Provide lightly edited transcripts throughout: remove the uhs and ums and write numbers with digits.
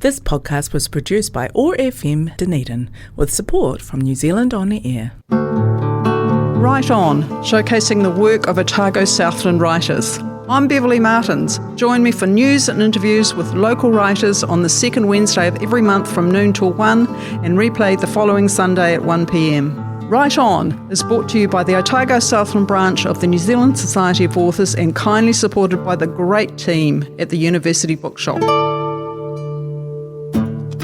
This podcast was produced by OAR FM Dunedin with support from New Zealand On the Air. Write On, showcasing the work of Otago Southland writers. I'm Beverly Martens. Join me for news and interviews with local writers on the second Wednesday of every month from noon till 1 and replayed the following Sunday at 1 p.m. Write On is brought to you by the Otago Southland branch of the New Zealand Society of Authors and kindly supported by the great team at the University Bookshop.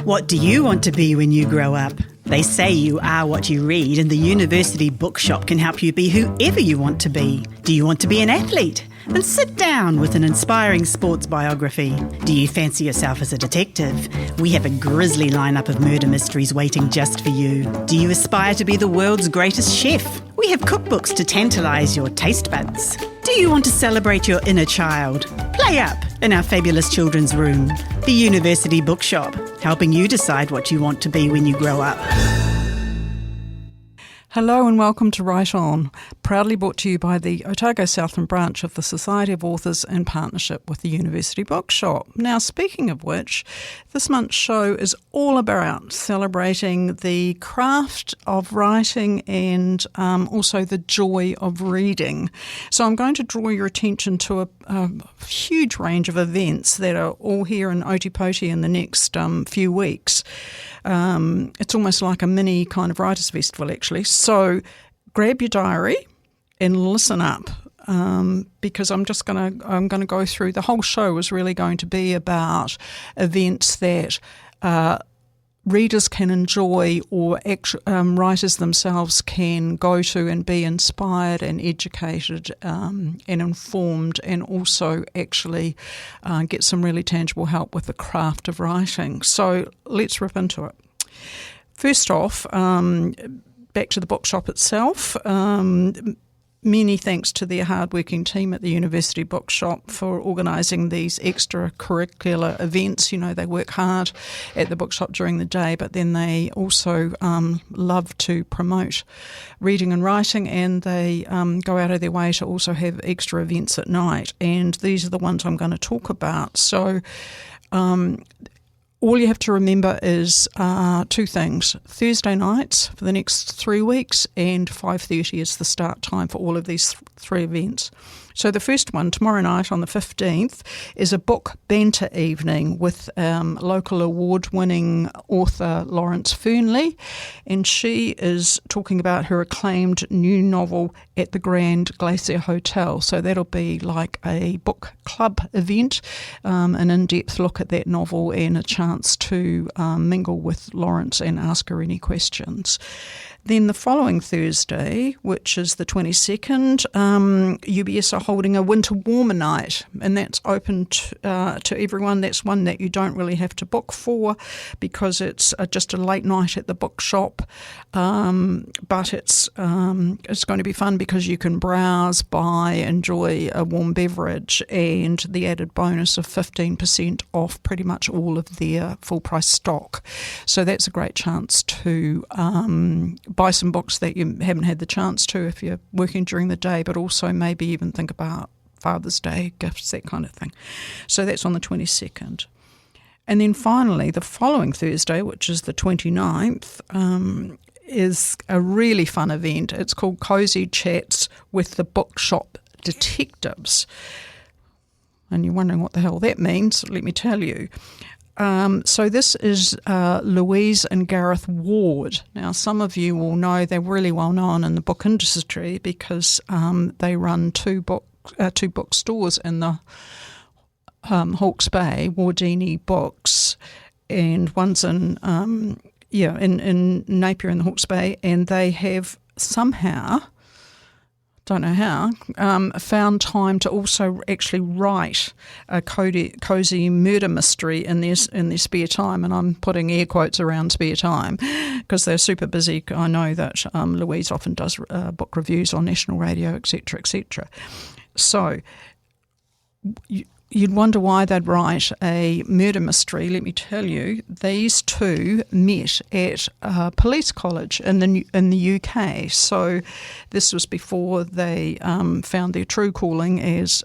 What do you want to be when you grow up? They say you are what you read, and the University Bookshop can help you be whoever you want to be. Do you want to be an athlete? Then sit down with an inspiring sports biography. Do you fancy yourself as a detective? We have a grisly lineup of murder mysteries waiting just for you. Do you aspire to be the world's greatest chef? We have cookbooks to tantalise your taste buds. Do you want to celebrate your inner child? Play up in our fabulous children's room. The University Bookshop, helping you decide what you want to be when you grow up. Hello and welcome to Write On, proudly brought to you by the Otago Southland branch of the Society of Authors in partnership with the University Bookshop. Now, speaking of which, this month's show is all about celebrating the craft of writing and also the joy of reading. So I'm going to draw your attention to a huge range of events that are all here in Otipoti in the next few weeks. It's almost like a mini kind of writers' festival, actually. So grab your diary and listen up, because I'm going to go through. The whole show is really going to be about events that readers can enjoy, or writers themselves can go to and be inspired and educated and informed, and also actually get some really tangible help with the craft of writing. So let's rip into it. First off, back to the bookshop itself. Many thanks to their hard-working team at the University Bookshop for organising these extracurricular events. You know, they work hard at the bookshop during the day, but then they also love to promote reading and writing, and they go out of their way to also have extra events at night. And these are the ones I'm going to talk about. So all you have to remember is two things: Thursday nights for the next 3 weeks, and 5:30 is the start time for all of these three events. So the first one, tomorrow night on the 15th, is a book banter evening with local award-winning author Lawrence Fernley, and she is talking about her acclaimed new novel at the Grand Glacier Hotel. So that'll be like a book club event, an in-depth look at that novel and a chance to mingle with Lawrence and ask her any questions. Then the following Thursday, which is the 22nd, UBS are holding a winter warmer night, and that's open to everyone. That's one that you don't really have to book for, because it's just a late night at the bookshop, but it's going to be fun because you can browse, buy, enjoy a warm beverage, and the added bonus of 15% off pretty much all of their full-price stock. So that's a great chance to buy some books that you haven't had the chance to if you're working during the day, but also maybe even think about Father's Day gifts, that kind of thing. So that's on the 22nd. And then finally, the following Thursday, which is the 29th, is a really fun event. It's called Cozy Chats with the Bookshop Detectives. And you're wondering what the hell that means. Let me tell you. So this is Louise and Gareth Ward. Now, some of you will know they're really well known in the book industry because they run two bookstores in the Hawke's Bay, Wardini Books, and one's in Napier in the Hawke's Bay, and they have somehow, don't know how, found time to also actually write a cozy murder mystery in their spare time, and I'm putting air quotes around spare time because they're super busy. I know that Louise often does book reviews on national radio, etc., etc. So you'd wonder why they'd write a murder mystery. Let me tell you, these two met at police college in the UK. So this was before they found their true calling as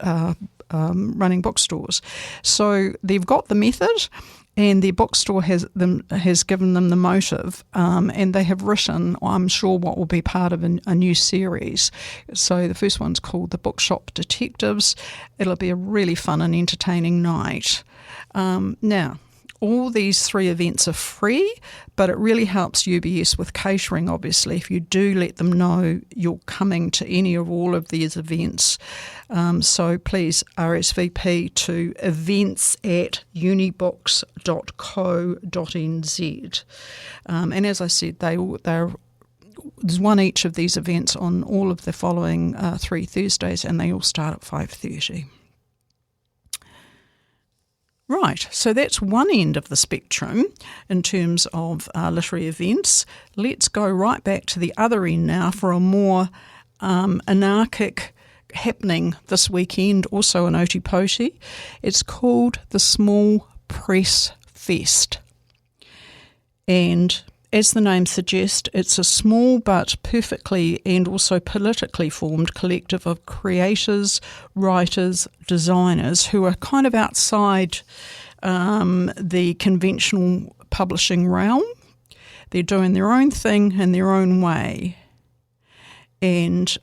running bookstores. So they've got the method, and their bookstore has given them the motive, and they have written, I'm sure, what will be part of a new series. So the first one's called The Bookshop Detectives. It'll be a really fun and entertaining night. Now, all these 3 events are free, but it really helps UBS with catering, obviously, if you do let them know you're coming to any of all of these events. So please RSVP to events@unibooks.co.nz. And as I said, there's one each of these events on all of the following 3 Thursdays, and they all start at 5:30. Right, so that's one end of the spectrum in terms of literary events. Let's go right back to the other end now for a more anarchic happening this weekend, also in Otipoti. It's called the Small Press Fest. And as the name suggests, it's a small but perfectly and also politically formed collective of creators, writers, designers who are kind of outside the conventional publishing realm. They're doing their own thing in their own way. And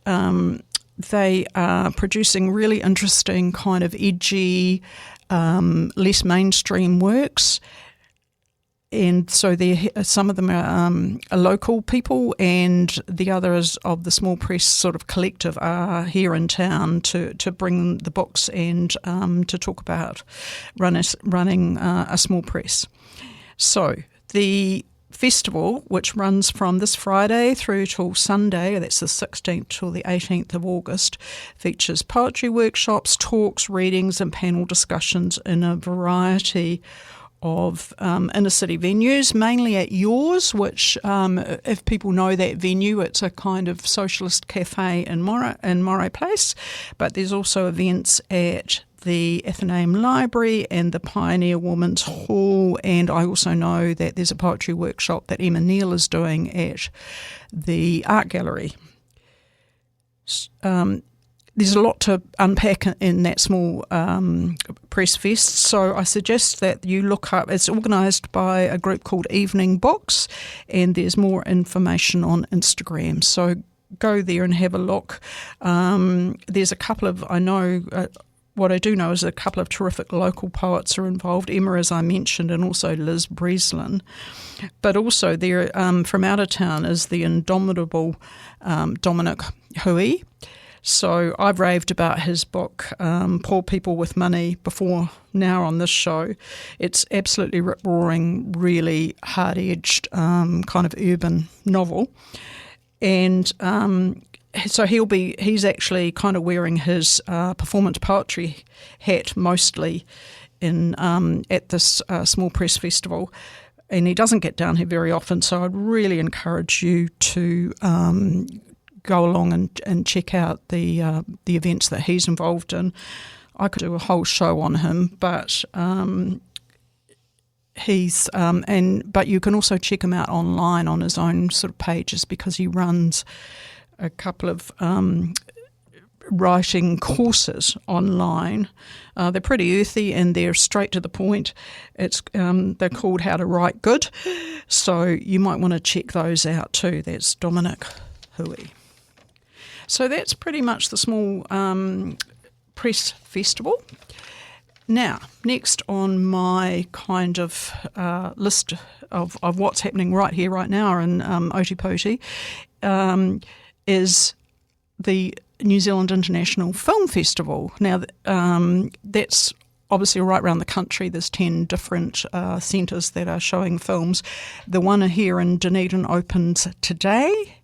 they are producing really interesting kind of edgy, less mainstream works. And so some of them are local people, and the others of the Small Press sort of collective are here in town to bring the books and to talk about running a small press. So the festival, which runs from this Friday through till Sunday, that's the 16th till the 18th of August, features poetry workshops, talks, readings and panel discussions in a variety of inner city venues, mainly at Yours, which if people know that venue, it's a kind of socialist cafe in Moray Place, but there's also events at the Athenaeum Library and the Pioneer Women's Hall, and I also know that there's a poetry workshop that Emma Neal is doing at the Art Gallery. There's a lot to unpack in that small press fest, so I suggest that you look up. It's organised by a group called Evening Books, and there's more information on Instagram. So go there and have a look. There's a couple of, what I do know is a couple of terrific local poets are involved, Emma, as I mentioned, and also Liz Breslin. But also there, from out of town, is the indomitable Dominic Hui. So I've raved about his book, Poor People with Money, before now on this show. It's absolutely rip-roaring, really hard-edged kind of urban novel. And so he's actually kind of wearing his performance poetry hat mostly at this Small Press Festival. And he doesn't get down here very often, so I'd really encourage you to go along and check out the events that he's involved in. I could do a whole show on him, but but you can also check him out online on his own sort of pages, because he runs a couple of writing courses online. They're pretty earthy and they're straight to the point. They're called How to Write Good, so you might want to check those out too. That's Dominic Hui. So that's pretty much the Small Press Festival. Now, next on my kind of list of what's happening right here, right now in Otipoti is the New Zealand International Film Festival. Now, that's obviously right around the country. There's 10 different centres that are showing films. The one here in Dunedin opens today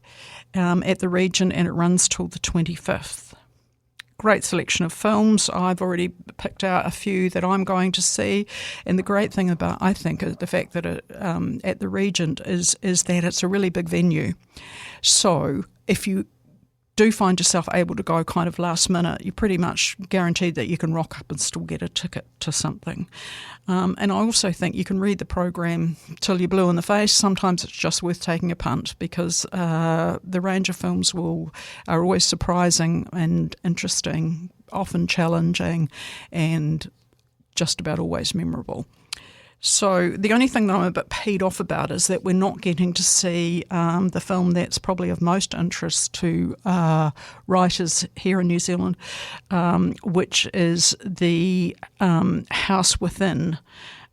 at the Regent, and it runs till the 25th. Great selection of films. I've already picked out a few that I'm going to see, and the great thing about, I think, the fact that it, at the Regent is that it's a really big venue. So if you do find yourself able to go kind of last minute, you're pretty much guaranteed that you can rock up and still get a ticket to something. And I also think you can read the program till you're blue in the face. Sometimes it's just worth taking a punt, because the range of films are always surprising and interesting, often challenging, and just about always memorable. So the only thing that I'm a bit peed off about is that we're not getting to see the film that's probably of most interest to writers here in New Zealand, which is the House Within.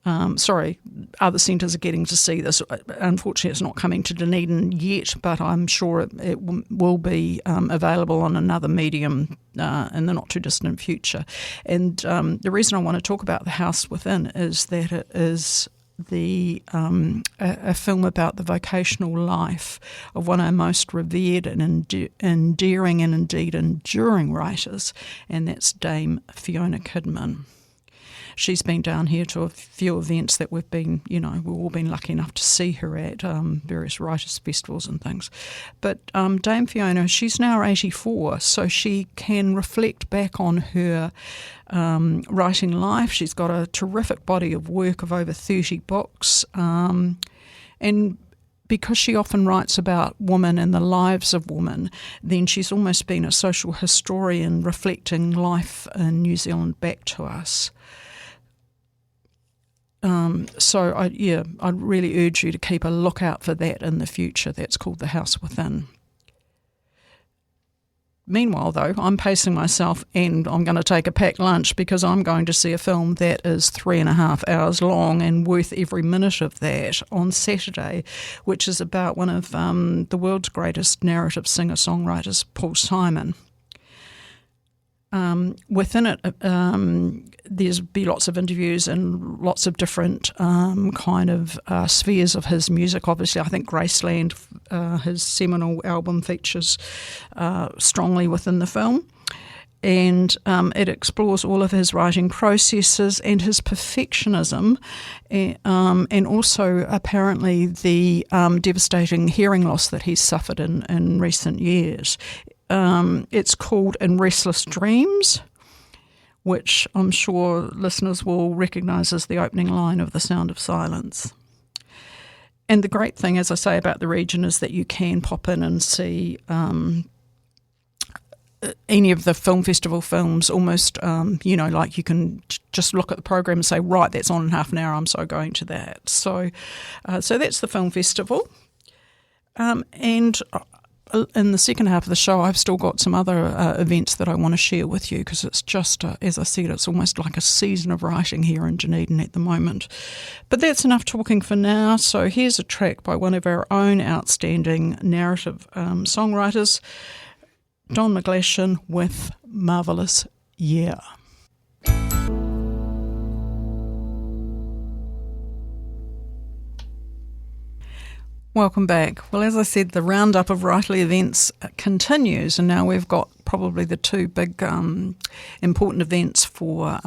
Other centres are getting to see this. Unfortunately, it's not coming to Dunedin yet, but I'm sure it will be available on another medium in the not-too-distant future. And the reason I want to talk about The House Within is that it is a film about the vocational life of one of our most revered and endearing and indeed enduring writers, and that's Dame Fiona Kidman. She's been down here to a few events that we've all been lucky enough to see her at, various writers' festivals and things. But Dame Fiona, she's now 84, so she can reflect back on her writing life. She's got a terrific body of work of over 30 books, and because she often writes about women and the lives of women, then she's almost been a social historian reflecting life in New Zealand back to us. So I'd really urge you to keep a lookout for that in the future. That's called The House Within. Meanwhile, though, I'm pacing myself and I'm going to take a packed lunch because I'm going to see a film that is 3.5 hours long and worth every minute of that on Saturday, which is about one of the world's greatest narrative singer-songwriters, Paul Simon. Within it, there's be lots of interviews and lots of different spheres of his music. Obviously, I think Graceland, his seminal album, features strongly within the film. And it explores all of his writing processes and his perfectionism, and also apparently the devastating hearing loss that he's suffered in recent years. It's called In Restless Dreams, which I'm sure listeners will recognise as the opening line of The Sound of Silence. And the great thing, as I say, about the region is that you can pop in and see any of the film festival films almost, like you can just look at the program and say, right, that's on in half an hour, I'm so going to that. So that's the film festival. And in the second half of the show, I've still got some other events that I want to share with you because it's just, as I said, it's almost like a season of writing here in Dunedin at the moment. But that's enough talking for now. So here's a track by one of our own outstanding narrative songwriters, Don McGlashan, with Marvellous Year. Welcome back. Well, as I said, the roundup of Writerly events continues, and now we've got probably the two big important events for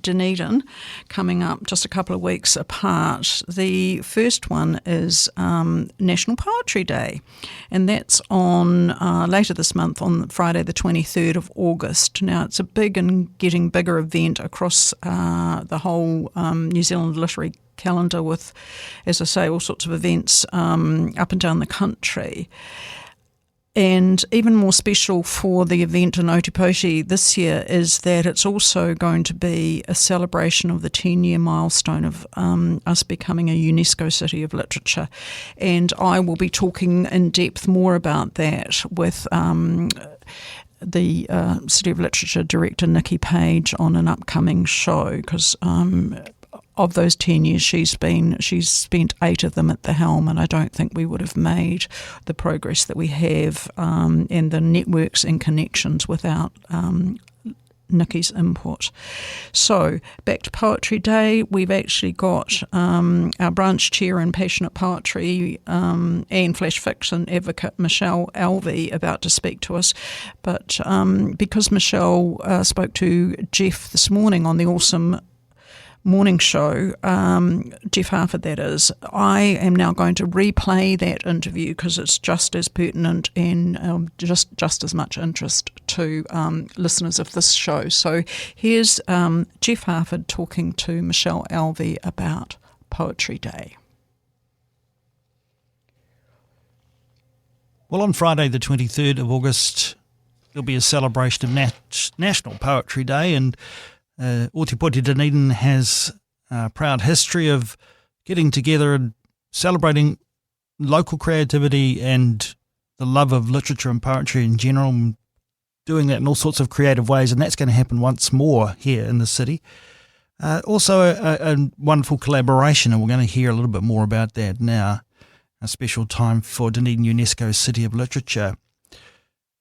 Dunedin coming up just a couple of weeks apart. The first one is National Poetry Day, and that's on later this month on Friday the 23rd of August. Now, it's a big and getting bigger event across the whole New Zealand literary calendar with, as I say, all sorts of events up and down the country. And even more special for the event in Otipoti this year is that it's also going to be a celebration of the 10-year milestone of us becoming a UNESCO City of Literature. And I will be talking in depth more about that with the City of Literature Director Nikki Page on an upcoming show, because of those 10 years, she's spent 8 of them at the helm, and I don't think we would have made the progress that we have and the networks and connections without Nikki's input. So back to Poetry Day, we've actually got our branch chair in passionate poetry and flash fiction advocate Michelle Elvy about to speak to us. But because Michelle spoke to Jeff this morning on the awesome morning show, Jeff Harford that is, I am now going to replay that interview because it's just as pertinent and just as much interest to listeners of this show. So here's Jeff Harford talking to Michelle Elvy about Poetry Day. Well, on Friday the 23rd of August, there'll be a celebration of National Poetry Day, and Otipoti Dunedin has proud history of getting together and celebrating local creativity and the love of literature and poetry in general, and doing that in all sorts of creative ways, and that's going to happen once more here in the city. Also a wonderful collaboration, and we're going to hear a little bit more about that now. A special time for Dunedin UNESCO City of Literature.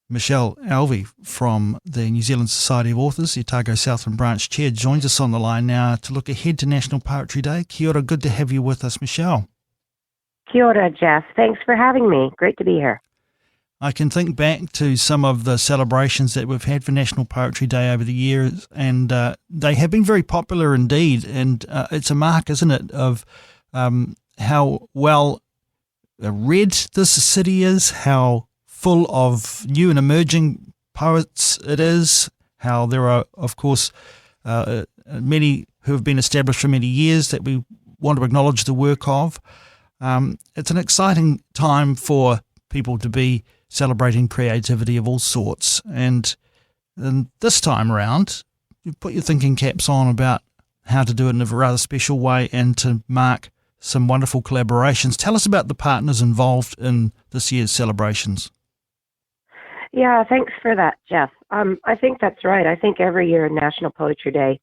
Michelle Elvy from the New Zealand Society of Authors, the Otago Southland Branch Chair, joins us on the line now to look ahead to National Poetry Day. Kia ora, good to have you with us, Michelle. Kia ora, Jeff. Thanks for having me. Great to be here. I can think back to some of the celebrations that we've had for National Poetry Day over the years, and they have been very popular indeed, and it's a mark, isn't it, of how well read this city is, how full of new and emerging poets it is, how there are, of course, many who have been established for many years that we want to acknowledge the work of. It's an exciting time for people to be celebrating creativity of all sorts. And this time around, you put your thinking caps on about how to do it in a rather special way and to mark some wonderful collaborations. Tell us about the partners involved in this year's celebrations. Yeah, thanks for that, Jeff. I think that's right. I think every year National Poetry Day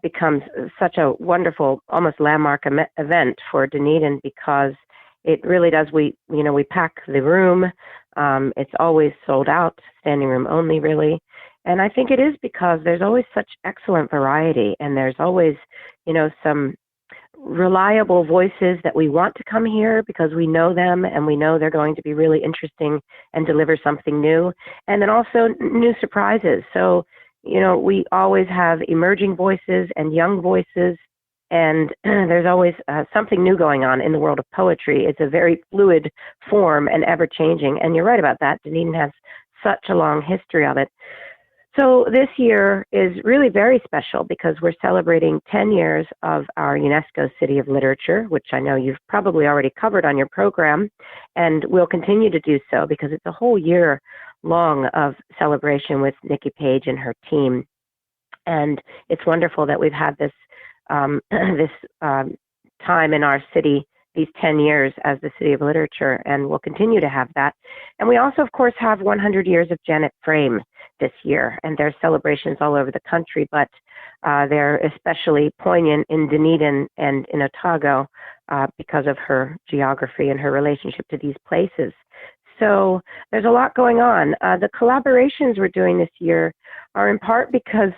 becomes such a wonderful, almost landmark event for Dunedin, because it really does. We pack the room. It's always sold out, standing room only, really. And I think it is because there's always such excellent variety, and there's always, some reliable voices that we want to come here because we know them and we know they're going to be really interesting and deliver something new. And then also new surprises. So, we always have emerging voices and young voices, and there's always something new going on in the world of poetry. It's a very fluid form and ever-changing. And you're right about that. Dunedin has such a long history of it. So this year is really very special because we're celebrating 10 years of our UNESCO City of Literature, which I know you've probably already covered on your program, and will continue to do so because it's a whole year long of celebration with Nikki Page and her team. And it's wonderful that we've had this time in our city, these 10 years as the City of Literature, and we'll continue to have that. And we also, of course, have 100 years of Janet Frame this year, and there's celebrations all over the country, but they're especially poignant in Dunedin and in Otago because of her geography and her relationship to these places. So there's a lot going on. The collaborations we're doing this year are in part because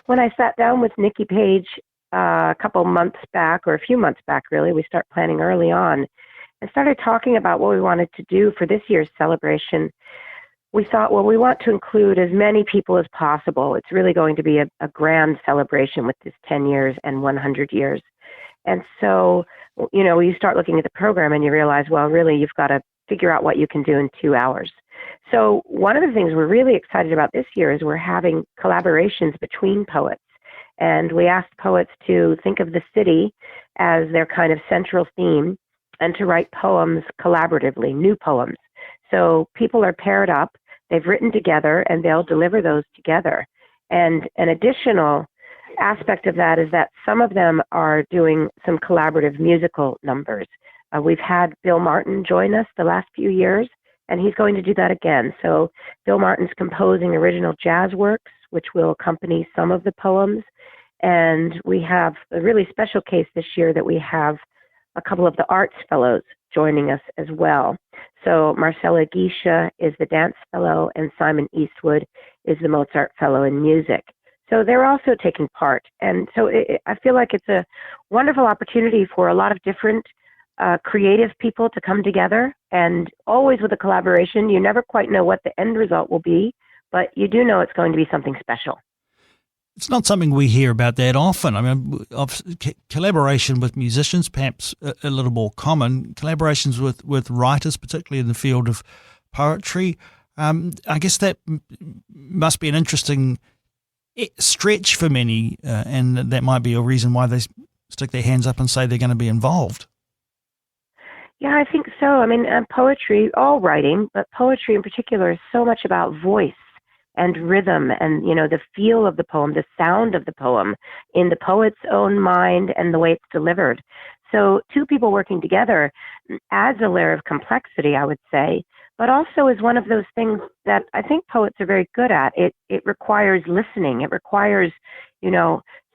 when I sat down with Nikki Page a couple months back, or a few months back really, we start planning early on, and started talking about what we wanted to do for this year's celebration. We thought, well, we want to include as many people as possible. It's really going to be a grand celebration with this 10 years and 100 years. And so, you start looking at the program and you realize, well, really, you've got to figure out what you can do in 2 hours. So one of the things we're really excited about this year is we're having collaborations between poets. And we asked poets to think of the city as their kind of central theme and to write poems collaboratively, new poems. So people are paired up, they've written together, and they'll deliver those together. And an additional aspect of that is that some of them are doing some collaborative musical numbers. We've had Bill Martin join us the last few years, and he's going to do that again. So Bill Martin's composing original jazz works, which will accompany some of the poems. And we have a really special case this year that we have a couple of the arts fellows joining us as well. So Marcella Geisha is the dance fellow, and Simon Eastwood is the Mozart fellow in music. So they're also taking part. And so I feel like it's a wonderful opportunity for a lot of different creative people to come together. And always with a collaboration, you never quite know what the end result will be, but you do know it's going to be something special. It's not something we hear about that often. I mean, collaboration with musicians, perhaps a little more common. Collaborations with writers, particularly in the field of poetry. I guess that must be an interesting stretch for many, and that might be a reason why they stick their hands up and say they're going to be involved. Yeah, I think so. I mean, poetry, all writing, but poetry in particular is so much about voice and rhythm and, the feel of the poem, the sound of the poem in the poet's own mind and the way it's delivered. So two people working together adds a layer of complexity, I would say, but also is one of those things that I think poets are very good at. It requires listening. It requires,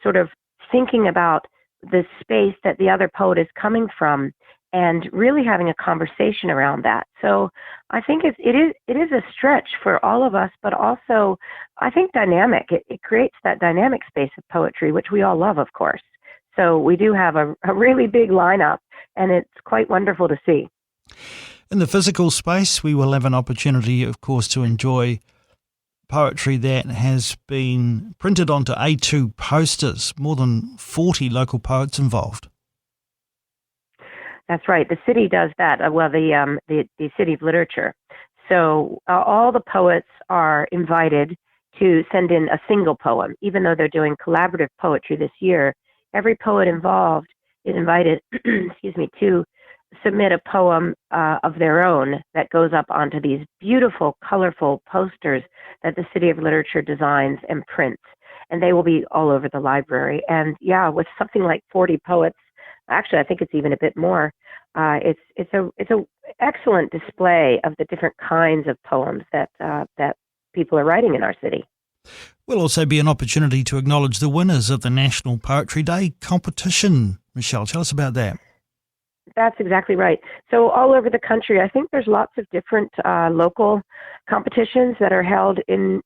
sort of thinking about the space that the other poet is coming from and really having a conversation around that. So I think it is a stretch for all of us, but also I think dynamic. It creates that dynamic space of poetry, which we all love, of course. So we do have a really big lineup, and it's quite wonderful to see. In the physical space, we will have an opportunity, of course, to enjoy poetry that has been printed onto A2 posters, more than 40 local poets involved. That's right. The city does that. The City of Literature. So all the poets are invited to send in a single poem, even though they're doing collaborative poetry this year. Every poet involved is invited, to submit a poem of their own that goes up onto these beautiful, colorful posters that the City of Literature designs and prints. And they will be all over the library. And with something like 40 poets, actually, I think it's even a bit more. It's a excellent display of the different kinds of poems that people are writing in our city. Will also be an opportunity to acknowledge the winners of the National Poetry Day competition. Michelle, tell us about that. That's exactly right. So all over the country, I think there's lots of different local competitions that are held in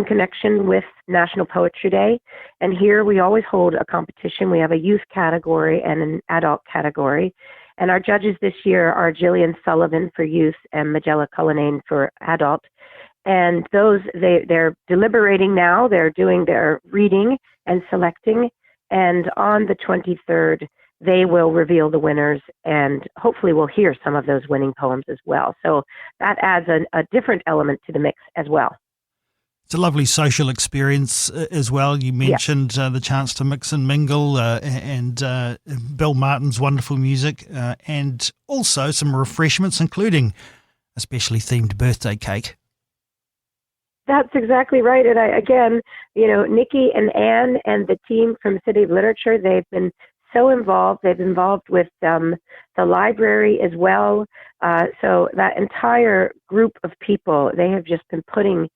connection with National Poetry Day. And here we always hold a competition. We have a youth category and an adult category. And our judges this year are Jillian Sullivan for youth and Magella Cullinane for adult. And they're deliberating now. They're doing their reading and selecting. And on the 23rd, they will reveal the winners, and hopefully we'll hear some of those winning poems as well. So that adds a different element to the mix as well. It's a lovely social experience as well. You mentioned the chance to mix and mingle and Bill Martens' wonderful music and also some refreshments, including a specially themed birthday cake. That's exactly right. And Nikki and Anne and the team from City of Literature, they've been so involved. They've been involved with the library as well. So that entire group of people, they have just been putting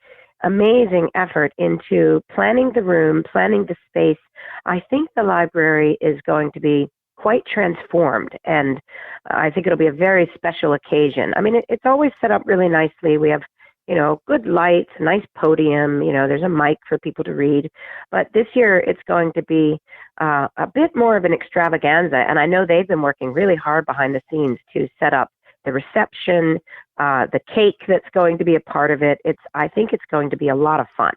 amazing effort into planning the room, planning the space. I think the library is going to be quite transformed, and I think it'll be a very special occasion. I mean, it's always set up really nicely. We have good lights, nice podium, there's a mic for people to read. But this year it's going to be a bit more of an extravaganza. And I know they've been working really hard behind the scenes to set up the reception, the cake that's going to be a part of it. I think it's going to be a lot of fun.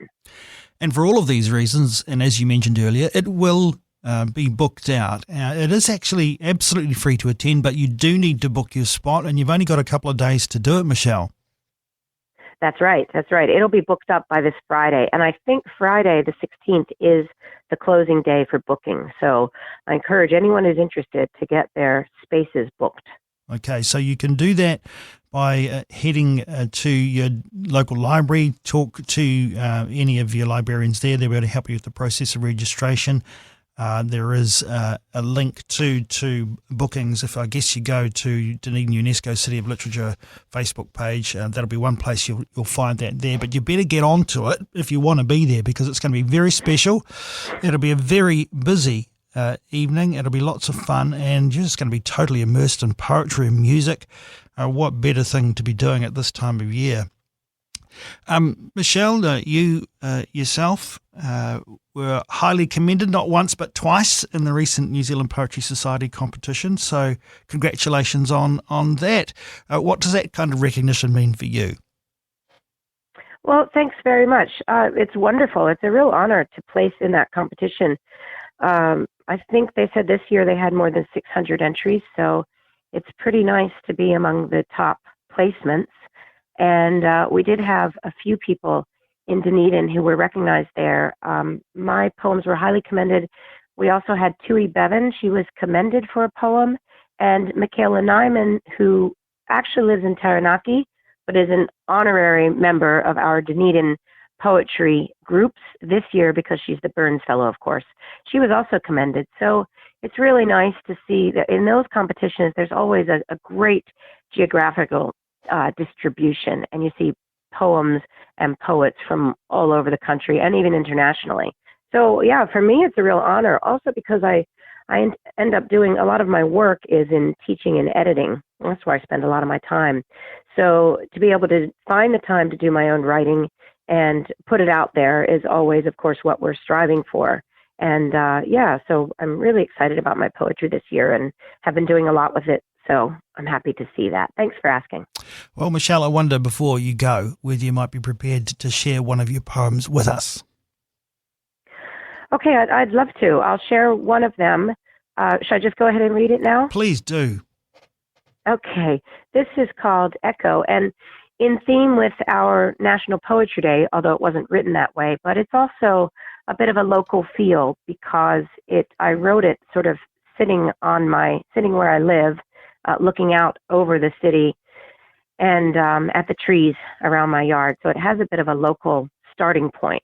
And for all of these reasons, and as you mentioned earlier, it will be booked out. It is actually absolutely free to attend, but you do need to book your spot, and you've only got a couple of days to do it, Michelle. That's right. It'll be booked up by this Friday. And I think Friday, the 16th, is the closing day for booking. So I encourage anyone who's interested to get their spaces booked. Okay, so you can do that by heading to your local library, talk to any of your librarians there. They'll be able to help you with the process of registration. There is a link to bookings. If I guess you go to Dunedin UNESCO City of Literature Facebook page, that'll be one place you'll find that there. But you better get onto it if you want to be there, because it's going to be very special. It'll be a very busy evening. It'll be lots of fun, and you're just going to be totally immersed in poetry and music. What better thing to be doing at this time of year? Michelle, you yourself were highly commended, not once but twice, in the recent New Zealand Poetry Society competition. So congratulations on that. What does that kind of recognition mean for you? Well, thanks very much. It's wonderful. It's a real honor to place in that competition. I think they said this year they had more than 600 entries, so it's pretty nice to be among the top placements. And we did have a few people in Dunedin who were recognized there. My poems were highly commended. We also had Tui Bevan. She was commended for a poem. And Michaela Nyman, who actually lives in Taranaki, but is an honorary member of our Dunedin poetry groups this year because she's the Burns Fellow, of course. She was also commended. So it's really nice to see that in those competitions, there's always a great geographical distribution, and you see poems and poets from all over the country and even internationally. So yeah, for me, it's a real honor. Also because I end up doing a lot of my work is in teaching and editing. That's where I spend a lot of my time. So to be able to find the time to do my own writing and put it out there is always, of course, what we're striving for. And so I'm really excited about my poetry this year and have been doing a lot with it. So I'm happy to see that. Thanks for asking. Well, Michelle, I wonder before you go whether you might be prepared to share one of your poems with us. Okay, I'd love to. I'll share one of them. Should I just go ahead and read it now? Please do. Okay, this is called Echo, and in theme with our National Poetry Day, although it wasn't written that way, but it's also a bit of a local feel because I wrote it sort of sitting where I live, looking out over the city and at the trees around my yard. So it has a bit of a local starting point.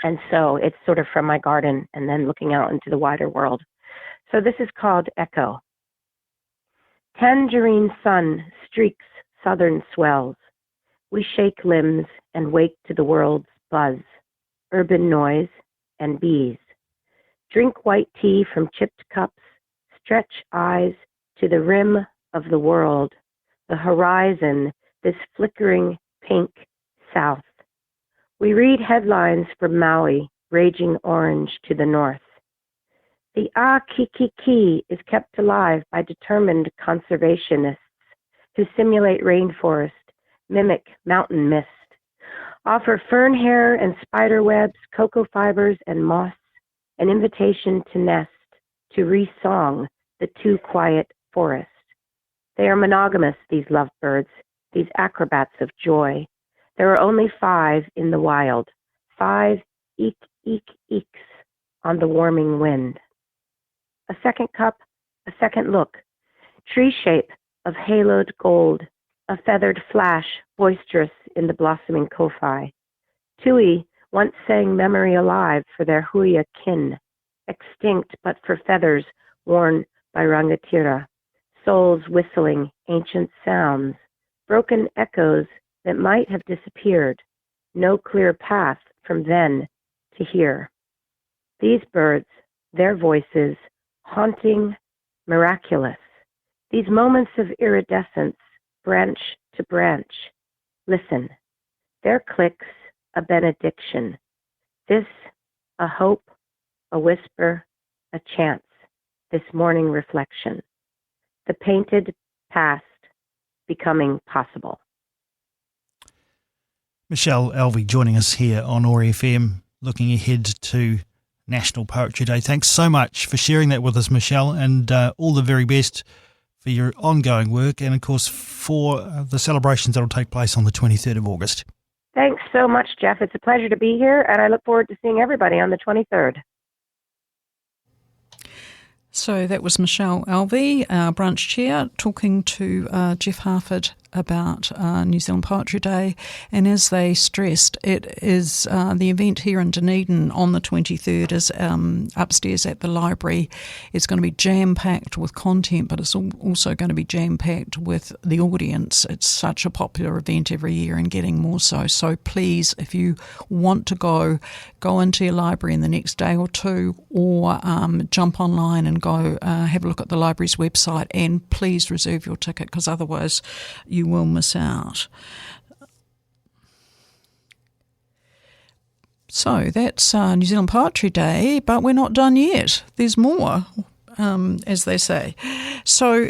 And so it's sort of from my garden and then looking out into the wider world. So this is called Echo. Tangerine sun streaks southern swells. We shake limbs and wake to the world's buzz, urban noise, and bees. Drink white tea from chipped cups, stretch eyes to the rim of the world, the horizon, this flickering pink south. We read headlines from Maui, raging orange to the north. The Akikiki is kept alive by determined conservationists who simulate rainforest, mimic mountain mist, offer fern hair and spider webs, cocoa fibers and moss, an invitation to nest, to re-song the too quiet forest. They are monogamous, these lovebirds, these acrobats of joy. There are only 5 in the wild, 5 eek, eek, eeks on the warming wind. A second cup, a second look, tree shape of haloed gold, a feathered flash boisterous in the blossoming kofi. Tui once sang memory alive for their huia kin, extinct but for feathers worn by rangatira, souls whistling ancient sounds, broken echoes that might have disappeared, no clear path from then to here. These birds, their voices, haunting, miraculous. These moments of iridescence, branch to branch. Listen, their clicks, a benediction. This, a hope, a whisper, a chance. This morning reflection. The painted past becoming possible. Michelle Elvy joining us here on OAR FM, looking ahead to National Poetry Day. Thanks so much for sharing that with us, Michelle, and all the very best for your ongoing work and, of course, for the celebrations that will take place on the 23rd of August. Thanks so much, Jeff. It's a pleasure to be here, and I look forward to seeing everybody on the 23rd. So that was Michelle Elvy, our branch chair, talking to Jeff Harford about New Zealand Poetry Day. And as they stressed, it is the event here in Dunedin on the 23rd is upstairs at the library. It's going to be jam-packed with content, but it's also going to be jam-packed with the audience. It's such a popular event every year and getting more so. So please, if you want to go into your library in the next day or two, or jump online and go have a look at the library's website, and please reserve your ticket, because otherwise you will miss out. So that's New Zealand Poetry Day, but we're not done yet. There's more, as they say. So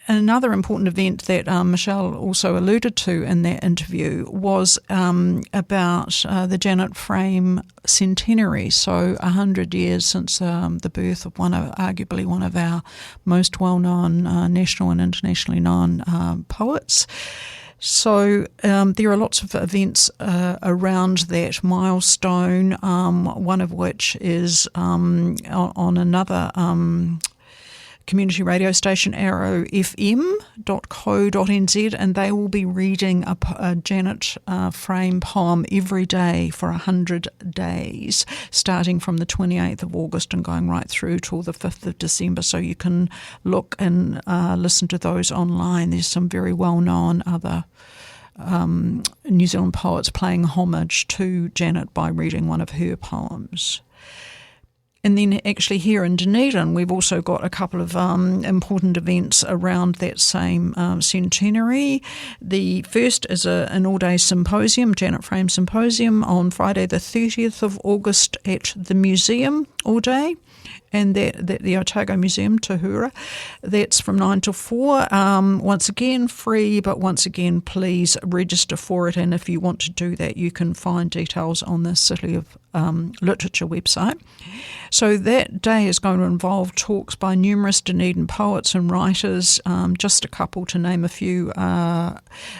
another important event that Michelle also alluded to in that interview was about the Janet Frame centenary. So 100 years since the birth of arguably one of our most well-known national and internationally known poets. So there are lots of events around that milestone, one of which is on another community radio station arrowfm.co.nz, and they will be reading a Janet Frame poem every day for 100 days, starting from the 28th of August and going right through till the 5th of December. So you can look and listen to those online. There's some very well-known other New Zealand poets paying homage to Janet by reading one of her poems. And then actually here in Dunedin, we've also got a couple of important events around that same centenary. The first is an all-day symposium, Janet Frame Symposium, on Friday the 30th of August at the museum all day. And the Otago Museum, Tahura. That's from 9 to 4. Once again, free, but once again, please register for it. And if you want to do that, you can find details on the City of Literature website. So that day is going to involve talks by numerous Dunedin poets and writers, just a couple to name a few.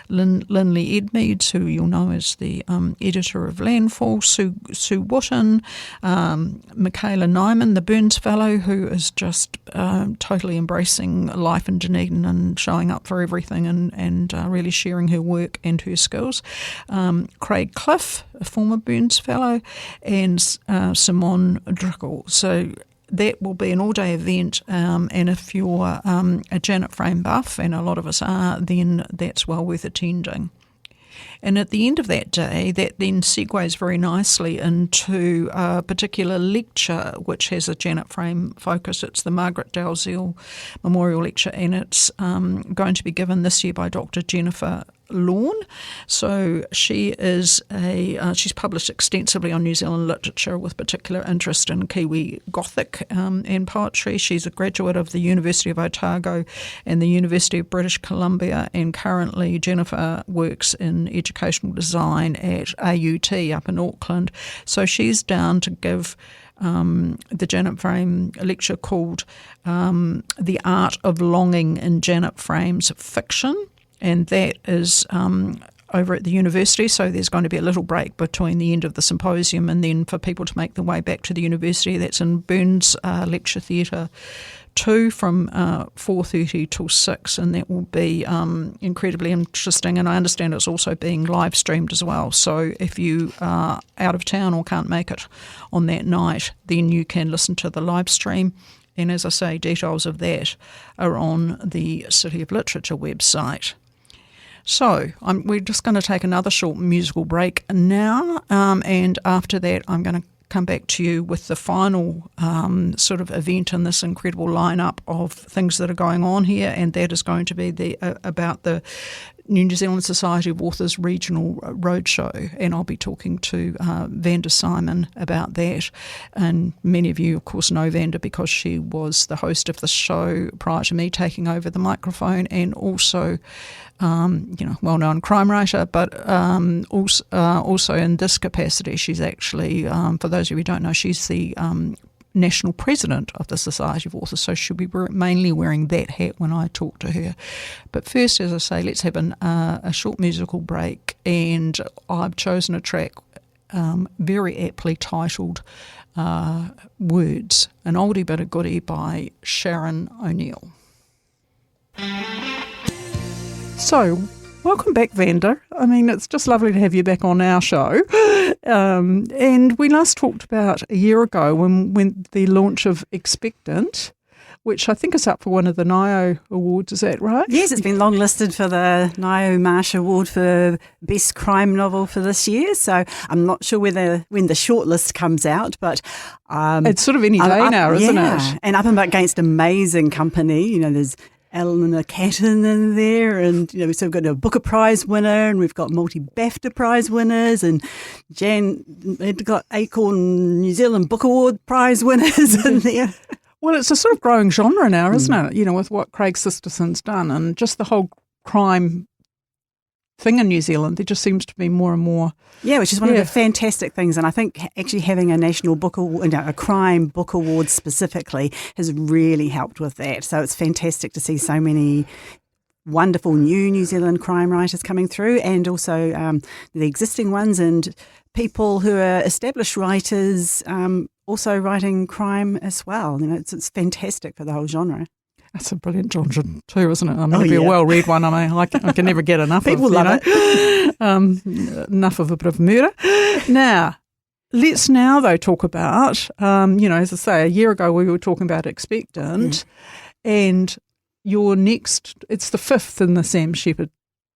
Lindley Edmeads, who you'll know as the editor of Landfall, Sue Wotton, Michaela Nyman, the Burns Fellow, who is just totally embracing life in Dunedin and showing up for everything and really sharing her work and her skills. Craig Cliff, a former Burns Fellow, and Simone Drickle. So that will be an all-day event, and if you're a Janet Frame buff, and a lot of us are, then that's well worth attending. And at the end of that day, that then segues very nicely into a particular lecture which has a Janet Frame focus. It's the Margaret Dalziel Memorial Lecture, and it's going to be given this year by Dr. Jennifer Lawn. So she is she's published extensively on New Zealand literature with particular interest in Kiwi Gothic and poetry. She's a graduate of the University of Otago and the University of British Columbia, and currently Jennifer works in educational design at AUT up in Auckland. So she's down to give the Janet Frame lecture called The Art of Longing in Janet Frame's Fiction. And that is over at the university, so there's going to be a little break between the end of the symposium and then for people to make their way back to the university. That's in Burns Lecture Theatre 2 from 4:30 till 6, and that will be incredibly interesting. And I understand it's also being live streamed as well. So if you are out of town or can't make it on that night, then you can listen to the live stream. And as I say, details of that are on the City of Literature website. So we're just going to take another short musical break now, and after that I'm going to come back to you with the final sort of event in this incredible lineup of things that are going on here, and that is going to be about the New Zealand Society of Authors Regional Roadshow, and I'll be talking to Vanda Symon about that. And many of you, of course, know Vanda because she was the host of the show prior to me taking over the microphone, and also, well-known crime writer, but also in this capacity, she's actually, for those of you who don't know, she's the national president of the Society of Authors, so she'll be mainly wearing that hat when I talk to her. But first, as I say, let's have a short musical break, and I've chosen a track very aptly titled Words, an oldie but a goodie by Sharon O'Neill. So, welcome back, Vanda. I mean, it's just lovely to have you back on our show. And we last talked about a year ago when the launch of Expectant, which I think is up for one of the NIO Awards, is that right? Yes, it's been longlisted for the NIO Marsh Award for Best Crime Novel for this year. So I'm not sure when the shortlist comes out, but it's sort of any day now, isn't it? And up and against amazing company. There's Eleanor Catton in there, and we've still got a Booker Prize winner, and we've got multi-BAFTA Prize winners, and we've got Acorn New Zealand Book Award Prize winners in there. Well, it's a sort of growing genre now, isn't it? With what Craig Sisterson's done, and just the whole crime thing in New Zealand, there just seems to be more and more. Yeah, which is one of the fantastic things. And I think actually having a national book award, a crime book award specifically, has really helped with that. So it's fantastic to see so many wonderful New Zealand crime writers coming through, and also the existing ones, and people who are established writers also writing crime as well. It's fantastic for the whole genre. That's a brilliant genre too, isn't it? I mean, it'll be a well-read one. I mean, I can never get enough People of love it. Enough of a bit of murder. Now, let's now, though, talk about, as I say, a year ago we were talking about Expectant, and your next, it's the 5th in the Sam Shephard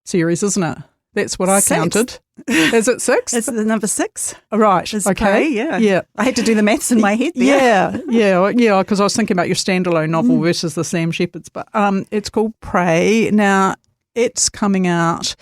series, isn't it? That's what I counted. Is it 6? It's the number 6. Right. It's okay. Prey, yeah. I had to do the maths in my head there. Yeah, because I was thinking about your standalone novel versus the Sam Shephard's. But it's called Prey. Now, it's coming out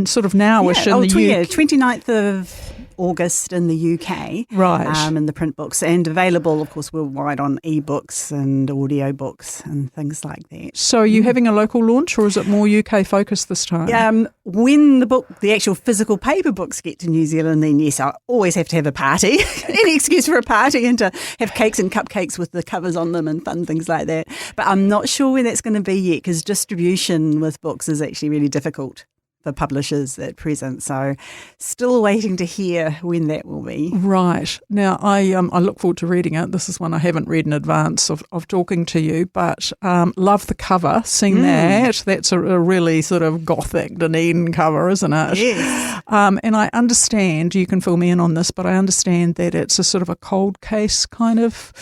sort of nowish in the UK. 29th of August in the UK. Right. In the print books, and available, of course, worldwide on ebooks and audio books and things like that. So are you having a local launch, or is it more UK focused this time? When the actual physical paper books get to New Zealand, then yes, I always have to have a party, any excuse for a party, and to have cakes and cupcakes with the covers on them and fun things like that. But I'm not sure when that's going to be yet, because distribution with books is actually really difficult for publishers at present, so still waiting to hear when that will be. Right. Now, I look forward to reading it. This is one I haven't read in advance of talking to you, but love the cover, seeing that. That's a really sort of gothic Dunedin cover, isn't it? Yes. And I understand, you can fill me in on this, but I understand that it's a sort of a cold case kind of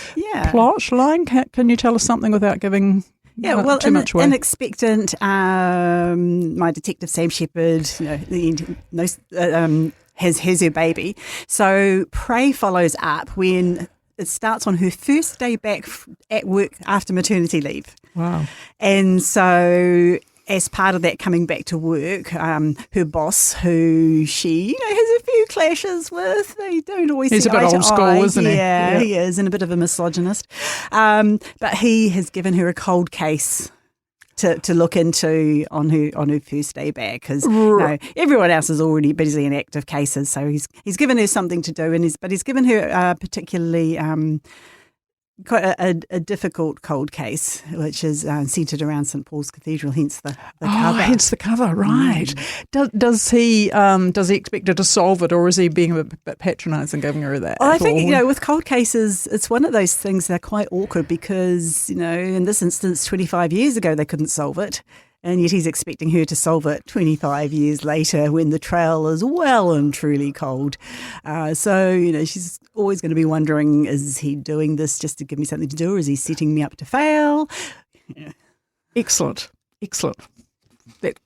plot line. Can you tell us something without giving... too much away? In Expectant, my detective Sam Shephard, has her baby. So Prey follows up when it starts on her first day back at work after maternity leave. Wow! And so, as part of that coming back to work, her boss, who she has a few clashes with, they don't always. He's a bit old school, isn't he? Yeah, he is, and a bit of a misogynist. But he has given her a cold case to look into on her first day back, because everyone else is already busy in active cases. So he's given her something to do, but he's given her particularly. Quite a difficult cold case, which is centred around St Paul's Cathedral, hence the cover. Hence the cover, right. Does he expect her to solve it, or is he being a bit patronising giving her that? Well, I think, with cold cases, it's one of those things that are quite awkward because, in this instance, 25 years ago, they couldn't solve it. And yet he's expecting her to solve it 25 years later when the trail is well and truly cold. So, she's always going to be wondering, is he doing this just to give me something to do, or is he setting me up to fail? Yeah. Excellent. That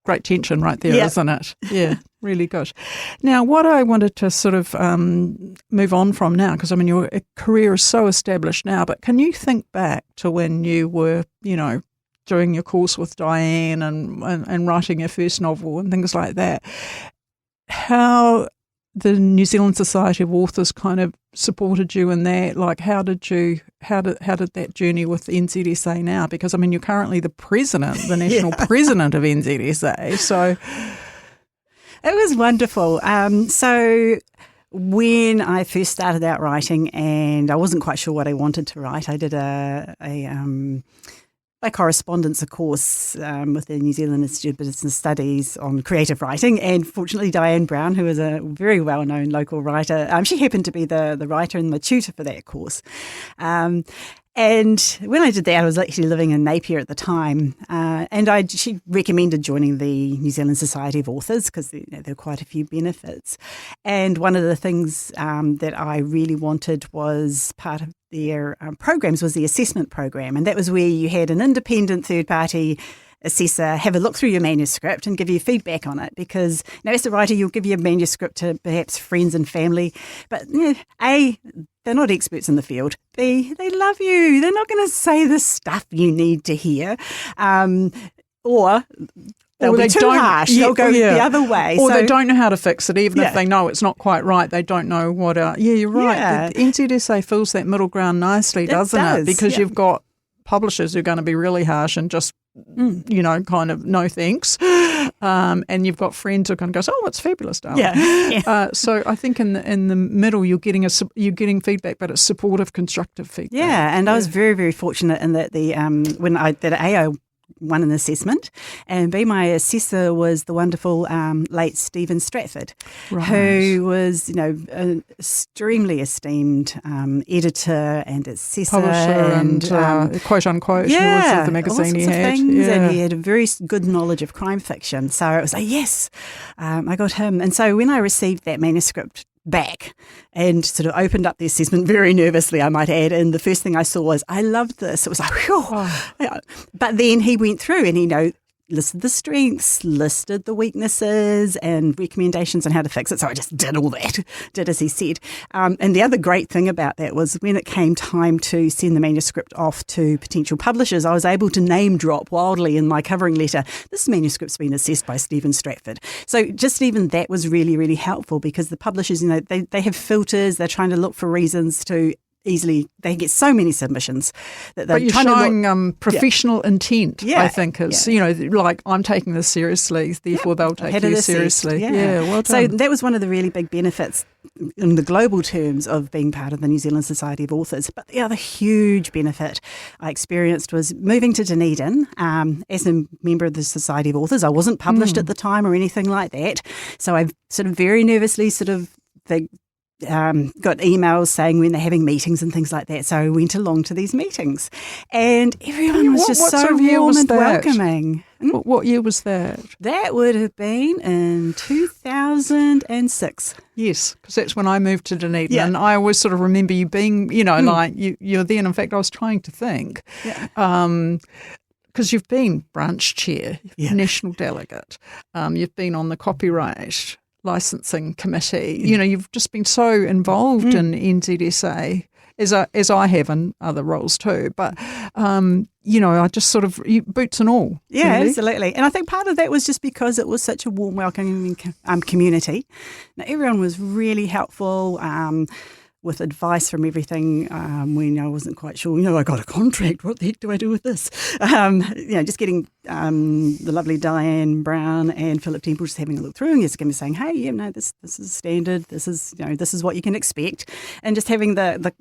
great tension right there, isn't it? Yeah, really good. Now, what I wanted to sort of move on from now, because, your career is so established now, but can you think back to when you were, doing your course with Diane and writing your first novel and things like that, how the New Zealand Society of Authors kind of supported you in that? Like, how did that journey with NZSA now? Because, you're currently the president, the national president of NZSA. So it was wonderful. So when I first started out writing, and I wasn't quite sure what I wanted to write, I did by correspondence, a course with the New Zealand Institute of Business Studies on creative writing, and fortunately Diane Brown, who is a very well-known local writer, she happened to be the writer and the tutor for that course. And when I did that, I was actually living in Napier at the time, and she recommended joining the New Zealand Society of Authors because there are quite a few benefits. And one of the things that I really wanted was part of their programs was the assessment program, and that was where you had an independent third-party assessor have a look through your manuscript and give you feedback on it, because as a writer you'll give your manuscript to perhaps friends and family, but A, they're not experts in the field. B, they love you. They're not going to say the stuff you need to hear, or they'll be too harsh. They'll go the other way. Or they don't know how to fix it, even if they know it's not quite right. They don't know what. You're right. Yeah. The NZSA fills that middle ground nicely, doesn't it? Because you've got publishers who are going to be really harsh and just, kind of no thanks. And you've got friends who are going to go, oh, it's fabulous, darling. Yeah. So I think in the middle you're getting feedback, but it's supportive, constructive feedback. Yeah, and I was very, very fortunate in that when I did AO won an assessment, and B, my assessor was the wonderful late Stephen Stratford, who was, an extremely esteemed editor and assessor. Publisher and quote unquote, he was of the magazine he had. And he had a very good knowledge of crime fiction. So it was like, yes, I got him. And so when I received that manuscript back and sort of opened up the assessment very nervously, I might add, and the first thing I saw was, I loved this. It was like, whew. Oh. But then he went through and he listed the strengths, listed the weaknesses and recommendations on how to fix it. So I just did all that, did as he said. And the other great thing about that was when it came time to send the manuscript off to potential publishers, I was able to name drop wildly in my covering letter, this manuscript's been assessed by Stephen Stratford. So just even that was really, really helpful, because the publishers, they have filters, they're trying to look for reasons to easily, they get so many submissions that they're but you're trying showing to look, professional intent, I think, is, like, I'm taking this seriously, therefore they'll take you seriously. Well done. So that was one of the really big benefits in the global terms of being part of the New Zealand Society of Authors. But the other huge benefit I experienced was moving to Dunedin as a member of the Society of Authors. I wasn't published at the time or anything like that. So I sort of very nervously got emails saying when they're having meetings and things like that. So I went along to these meetings, and everyone was just so warm and welcoming. What year was that? That would have been in 2006. Yes, because that's when I moved to Dunedin, and I always sort of remember you being, like you're then. In fact, I was trying to think. Because you've been branch chair, national delegate, you've been on the copyright licensing committee. You've just been so involved in NZSA, as I have in other roles too. But I just sort of boots and all. Yeah, really. Absolutely. And I think part of that was just because it was such a warm, welcoming community. Now, everyone was really helpful. With advice from everything when I wasn't quite sure, I got a contract, what the heck do I do with this? Just getting the lovely Diane Brown and Philip Temple just having a look through and just saying, hey, this is standard, this is what you can expect. And just having the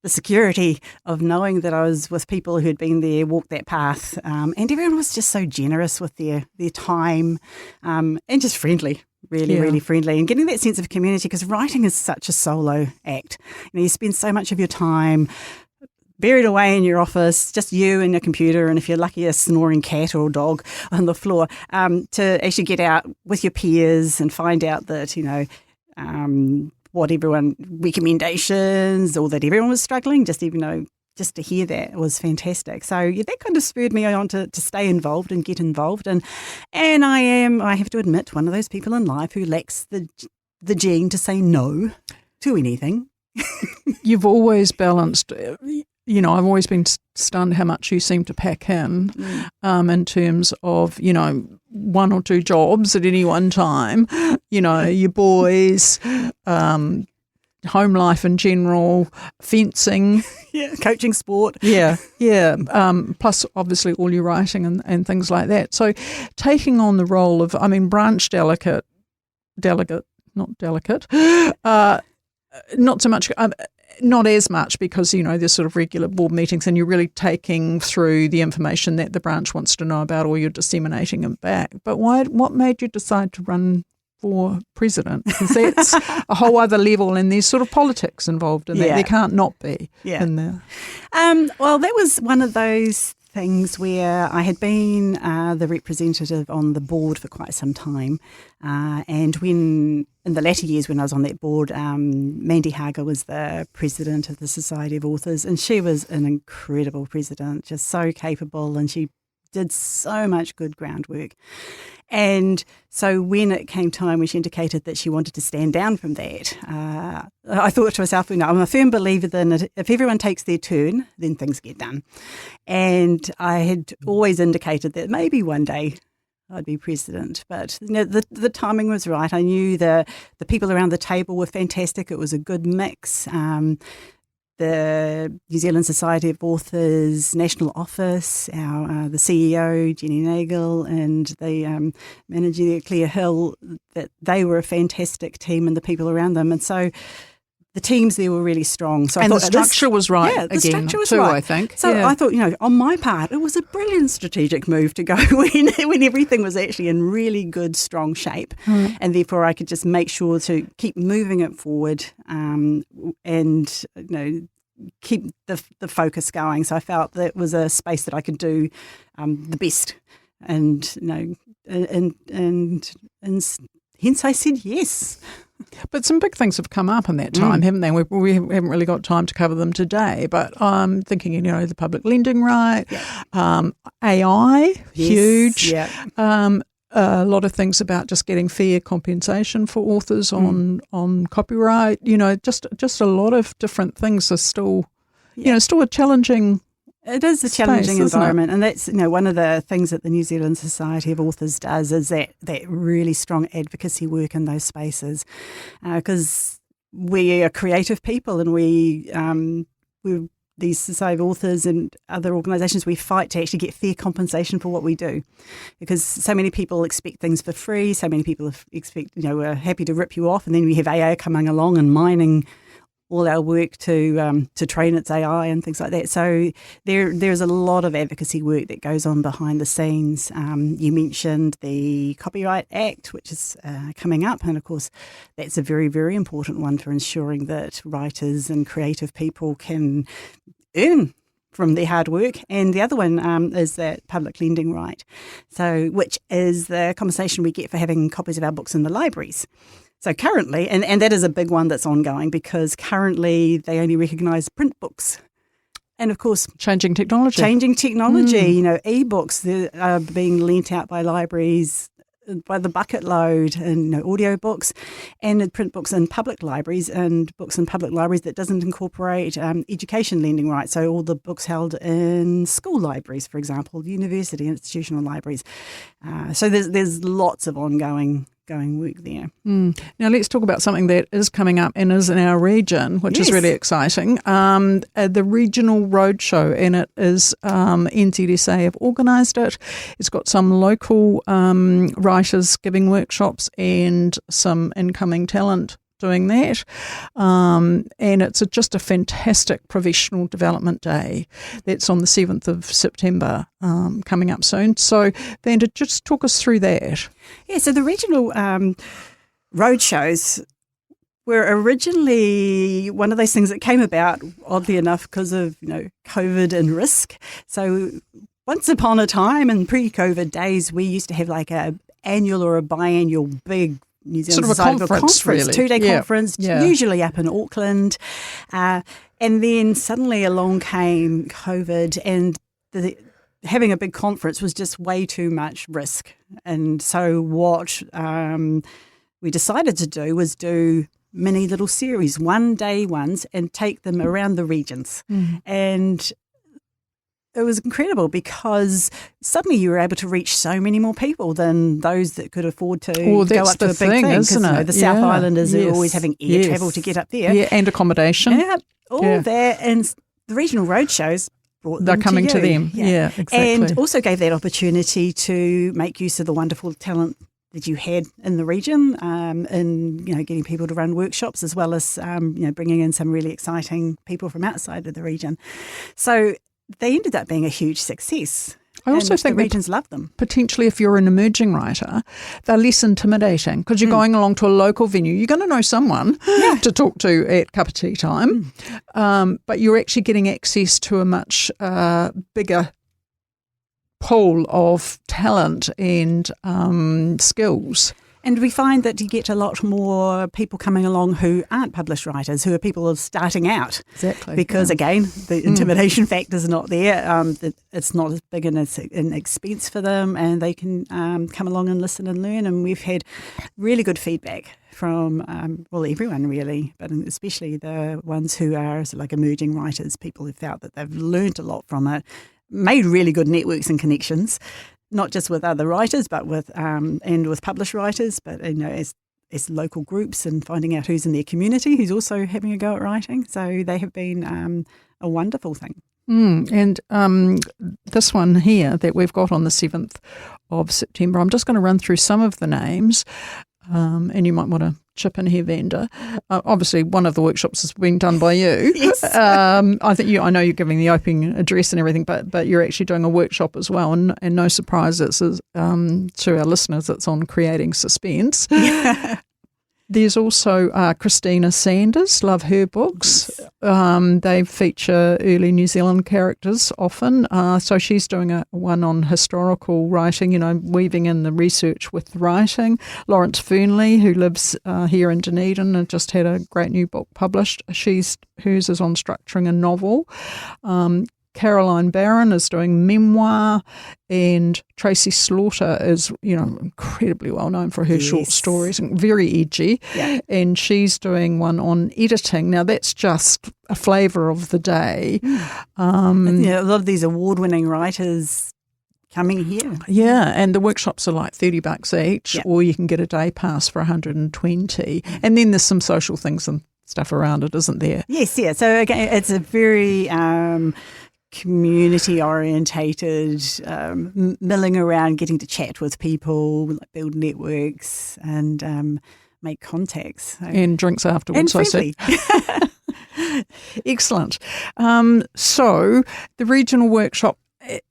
security of knowing that I was with people who had been there, walked that path, and everyone was just so generous with their time and just friendly. Really friendly, and getting that sense of community, because writing is such a solo act. You spend so much of your time buried away in your office, just you and your computer, and if you're lucky, a snoring cat or dog on the floor, to actually get out with your peers and find out that, what everyone, recommendations, or that everyone was struggling, just to hear that was fantastic. So that kind of spurred me on to stay involved and get involved. And I have to admit, one of those people in life who lacks the gene to say no to anything. You've always balanced, I've always been stunned how much you seem to pack in terms of, one or two jobs at any one time, your boys, home life in general, fencing. Coaching sport. Plus, obviously, all your writing and things like that. So taking on the role of, branch delegate, not delicate, not so much, not as much, because, there's sort of regular board meetings and you're really taking through the information that the branch wants to know about, or you're disseminating it back. But what made you decide to run for president? Because that's a whole other level, and there's sort of politics involved in that. There can't not be in there. Well, that was one of those things where I had been the representative on the board for quite some time, and when in the latter years when I was on that board, Mandy Hager was the president of the Society of Authors, and she was an incredible president, just so capable, and she did so much good groundwork. And so when it came time when she indicated that she wanted to stand down from that, I thought to myself, I'm a firm believer that if everyone takes their turn, then things get done. And I had always indicated that maybe one day I'd be president. But the timing was right. I knew the people around the table were fantastic. It was a good mix. The New Zealand Society of Authors National Office, the CEO, Jenny Nagel, and the manager there, Claire Hill, that they were a fantastic team, and the people around them. And so the teams there were really strong. So I and thought the structure was right the again structure was too, right. I think. So I thought, on my part, it was a brilliant strategic move to go when everything was actually in really good, strong shape. And therefore I could just make sure to keep moving it forward and, keep the focus going. So I felt that it was a space that I could do the best. And, and hence I said yes. But some big things have come up in that time, haven't they? We haven't really got time to cover them today. But I'm thinking, the public lending right, AI, huge. A lot of things about just getting fair compensation for authors on copyright. Just a lot of different things are still, still a challenging. It is a challenging space, environment, and that's one of the things that the New Zealand Society of Authors does is that really strong advocacy work in those spaces, because we are creative people, and we these Society of Authors and other organisations, we fight to actually get fair compensation for what we do, because so many people expect things for free, so many people expect are happy to rip you off, and then we have AI coming along and mining all our work to train its AI and things like that. So there's a lot of advocacy work that goes on behind the scenes. You mentioned the Copyright Act, which is coming up, and of course that's a very, very important one for ensuring that writers and creative people can earn from their hard work. And the other one is that public lending right, which is the compensation we get for having copies of our books in the libraries. So currently, and that is a big one that's ongoing, because currently they only recognise print books. And of course, changing technology. E-books are being lent out by libraries by the bucket load, and audio books and print books in public libraries, and books in public libraries that doesn't incorporate education lending rights. So all the books held in school libraries, for example, university institutional libraries. So there's lots of ongoing work there. Now let's talk about something that is coming up and is in our region, which is really exciting. The regional roadshow, and it is NZSA have organised it. It's got some local writers giving workshops and some incoming talent doing that. And it's just a fantastic professional development day that's on the 7th of September coming up soon. So, Vanda, just talk us through that. Yeah, so the regional roadshows were originally one of those things that came about, oddly enough, because of COVID and risk. So once upon a time in pre-COVID days, we used to have like a annual or a biannual big New Zealand sort of a conference, really. 2-day conference, usually up in Auckland. And then suddenly along came COVID, and having a big conference was just way too much risk. And so what we decided to do was do mini little series, 1-day ones, and take them around the regions. And it was incredible, because suddenly you were able to reach so many more people than those that could afford to go up to a big thing. Isn't it? The South Islanders are always having air travel to get up there. Yeah, and accommodation. Yeah, all that. And the regional roadshows brought They're them coming to to them. Yeah, exactly. And also gave that opportunity to make use of the wonderful talent that you had in the region, and getting people to run workshops, as well as bringing in some really exciting people from outside of the region. So they ended up being a huge success. I also think the regions love them. Potentially, if you're an emerging writer, they're less intimidating, because you're going along to a local venue. You're going to know someone to talk to at cup of tea time, but you're actually getting access to a much bigger pool of talent and skills. And we find that you get a lot more people coming along who aren't published writers, who are people starting out. Exactly. Because, again, the intimidation factor is not there. It's not as big an expense for them, and they can come along and listen and learn. And we've had really good feedback from, everyone really, but especially the ones who are like emerging writers, people who felt that they've learned a lot from it, made really good networks and connections, not just with other writers, but with published writers, but as local groups, and finding out who's in their community who's also having a go at writing. So they have been a wonderful thing. And this one here that we've got on the 7th of September, I'm just going to run through some of the names, and you might want to chip in here, Vanda. Obviously, one of the workshops is being done by you. Yes. I know you're giving the opening address and everything, but you're actually doing a workshop as well. And no surprises to our listeners, it's on creating suspense. Yeah. There's also Christina Sanders, love her books. They feature early New Zealand characters often. So she's doing one on historical writing, weaving in the research with the writing. Lawrence Fernley, who lives here in Dunedin and just had a great new book published. Hers is on structuring a novel. Caroline Barron is doing memoir, and Tracy Slaughter is, incredibly well known for her short stories, and very edgy. Yeah. And she's doing one on editing. Now that's just a flavour of the day. A lot of these award-winning writers coming here. Yeah, and the workshops are like $30 each, or you can get a day pass for $120. And then there's some social things and stuff around it, isn't there? Yes, yeah. So again, it's a very community orientated, milling around, getting to chat with people, build networks, and make contacts. So. And drinks afterwards, and friendly. I see. Excellent. So the regional workshop,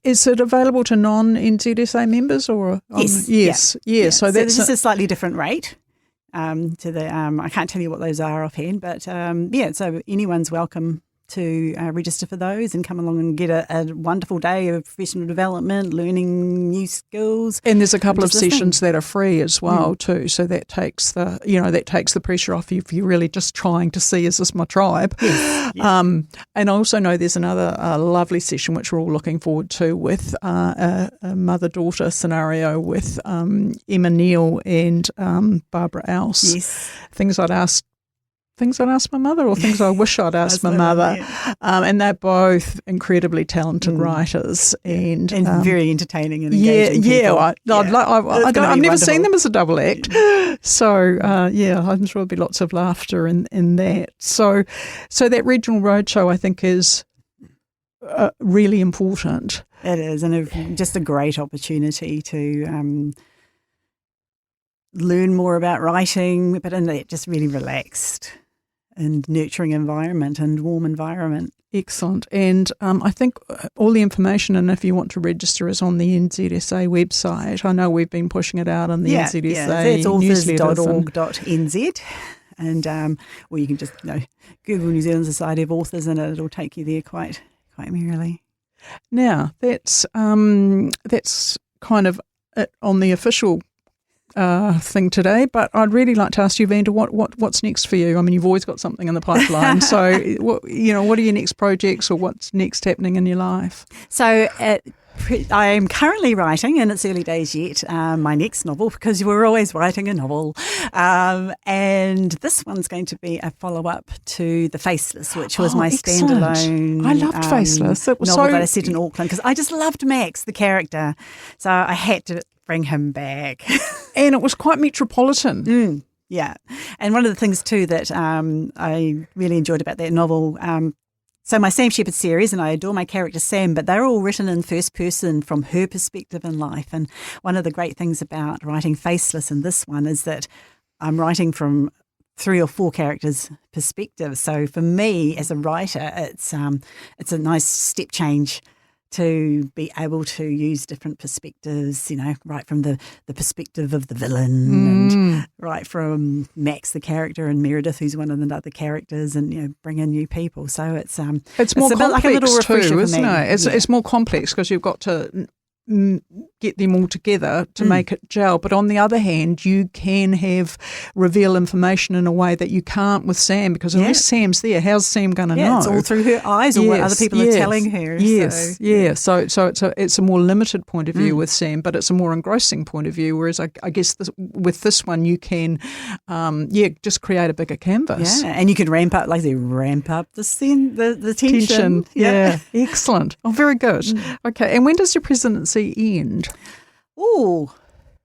is it available to non-NZSA members or? Yes. Yeah. So that's this is a slightly different rate. To the I can't tell you what those are offhand, but so anyone's welcome to register for those and come along and get a wonderful day of professional development, learning new skills. And there's a couple of sessions that are free as well too, so that takes the pressure off if you're really just trying to see, is this my tribe? Yes. And I also know there's another lovely session which we're all looking forward to with a mother-daughter scenario with Emma Neal and Barbara Else. Yes. Things I'd ask my mother, or things I wish I'd asked my mother. And they're both incredibly talented writers and very entertaining and engaging people. I've never seen them as a double act. So, I'm sure there'll be lots of laughter in that. So that regional roadshow, I think, is really important. It is, and just a great opportunity to learn more about writing, but in that just really relaxed and nurturing environment and warm environment. Excellent. And I think all the information, and if you want to register, is on the NZSA website. I know we've been pushing it out on the NZSA. Yeah, it's authors.org.nz. And or you can just Google New Zealand Society of Authors and it'll take you there quite merrily. Now, that's kind of it on the official thing today, but I'd really like to ask you, Vanda, what's next for you? I mean, you've always got something in the pipeline. So, what are your next projects, or what's next happening in your life? So, I am currently writing, and it's early days yet, my next novel, because we're always writing a novel. And this one's going to be a follow-up to The Faceless, which was my standalone I loved Faceless. It was novel that I set in Auckland, because I just loved Max, the character. So I had to bring him back. And it was quite metropolitan. Yeah. And one of the things too that I really enjoyed about that novel, so my Sam Shephard series, and I adore my character Sam, but they're all written in first person from her perspective in life. And one of the great things about writing Faceless in this one is that I'm writing from 3 or 4 characters' perspective. So for me as a writer, it's a nice step change to be able to use different perspectives, right from the perspective of the villain and right from Max, the character, and Meredith, who's one of the other characters, and, bring in new people. So it's more a bit like a little complex refresher too, isn't for me. it? It's more complex because you've got to get them all together to make it gel. But on the other hand, you can reveal information in a way that you can't with Sam, because unless Sam's there, how's Sam going to know? It's all through her eyes or what other people are telling her. Yes, so. So it's a more limited point of view with Sam, but it's a more engrossing point of view. Whereas I guess with this one, you can, just create a bigger canvas. Yeah, and you can ramp up the tension. Yeah, excellent. Oh, very good. Okay, and when does your presidency end? Oh,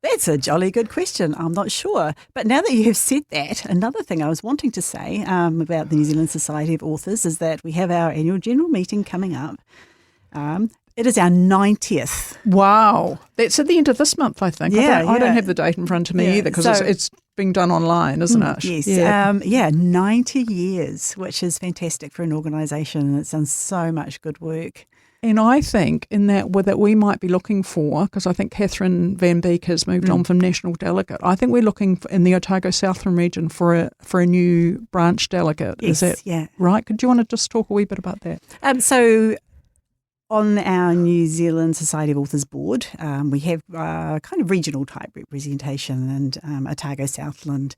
that's a jolly good question. I'm not sure. But now that you have said that, another thing I was wanting to say about the New Zealand Society of Authors is that we have our annual general meeting coming up. It is our 90th. Wow. That's at the end of this month, I think. Yeah, I don't have the date in front of me either, because it's being done online, isn't it? Yes. Yeah. 90 years, which is fantastic for an organisation. It's done so much good work. And I think in that we might be looking for, because I think Catherine Van Beek has moved on from national delegate. I think we're looking in the Otago Southern region for a new branch delegate. Yes, is that right? Could you want to just talk a wee bit about that? So on our New Zealand Society of Authors board, we have kind of regional type representation, and Otago Southland.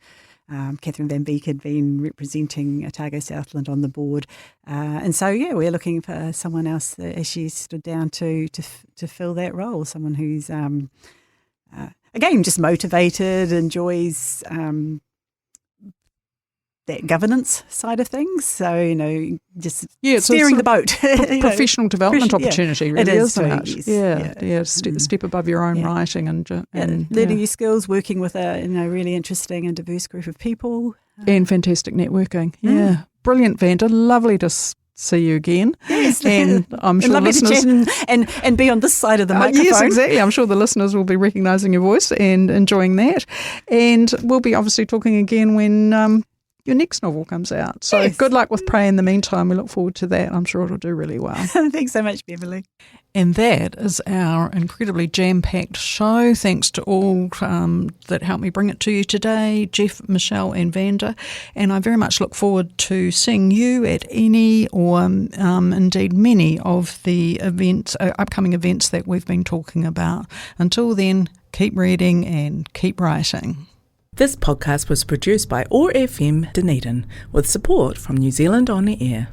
Catherine Van Beek had been representing Otago Southland on the board, and so we're looking for someone else as she stood down to fill that role. Someone who's again just motivated, enjoys that governance side of things. So just steering the boat. Professional development opportunity, really, it is, isn't it? Yes. Yeah. Step above your own writing and learning new skills, working with a really interesting and diverse group of people, and fantastic networking. Yeah, brilliant, Vanda. Lovely to see you again. Yes, and I'm sure lovely listeners to chat and be on this side of the microphone. Yes, exactly. I'm sure the listeners will be recognising your voice and enjoying that. And we'll be obviously talking again when your next novel comes out. So Good luck with Prey in the meantime. We look forward to that. I'm sure it'll do really well. Thanks so much, Beverly. And that is our incredibly jam-packed show. Thanks to all that helped me bring it to you today, Jeff, Michelle and Vanda. And I very much look forward to seeing you at any or indeed many of the events, upcoming events that we've been talking about. Until then, keep reading and keep writing. This podcast was produced by OAR FM Dunedin with support from New Zealand On the Air.